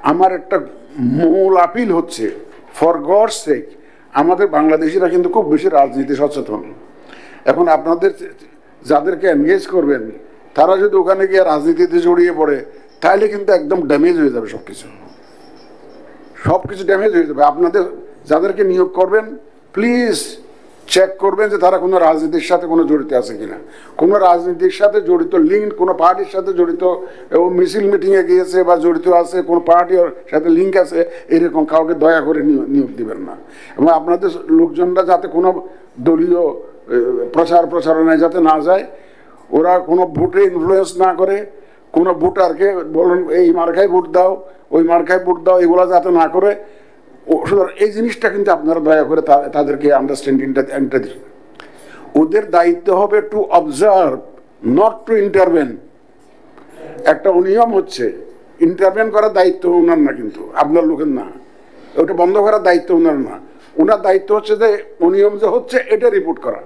আমার একটা মূল আপিল হচ্ছে, ফর গডস সেক, আমাদের বাংলাদেশিরা কিন্তু খুব বেশি রাজনীতি সচেতন। এখন আপনাদের যাদেরকে এনগেজ করবেন তারা যদি ওখানে গিয়ে রাজনীতিতে জড়িয়ে পড়ে তাহলে কিন্তু একদম ড্যামেজ হয়ে যাবে, সবকিছু ড্যামেজ হয়ে যাবে। আপনাদের যাদেরকে নিয়োগ করবেন প্লিজ চেক করবেন যে তারা কোনো রাজনীতির সাথে কোনো জড়িত আছে কিনা, কোনো রাজনীতির সাথে জড়িত লিঙ্ক, কোনো পার্টির সাথে জড়িত এবং মিছিল মিটিংয়ে গিয়েছে বা জড়িত আছে, কোনো পার্টির সাথে লিঙ্ক আছে, এরকম কাউকে দয়া করে নিয়োগ দিবেন না। এবং আপনাদের লোকজনরা যাতে কোনো দলীয় প্রচারণায় যাতে না যায়, ওরা কোনো ভোটে ইনফ্লুয়েন্স না করে, কোনো ভোটারকে বলুন এই মার্কায় ভোট দাও, ওই মার্কায় ভোট দাও, এগুলো যাতে না করে। এই জিনিসটা কিন্তু আপনারা দয়া করে তাদেরকে আন্ডারস্ট্যান্ডিংটা দিন। ওদের দায়িত্ব হবে to observe, not to intervene. একটা অনিয়ম হচ্ছে, ইন্টারভেন করার দায়িত্ব ওনার না, কিন্তু আপনার লোকের না। ওটা বন্ধ করার দায়িত্ব ওনার না। ওনার দায়িত্ব হচ্ছে যে অনিয়ম যে হচ্ছে এটা রিপোর্ট করা।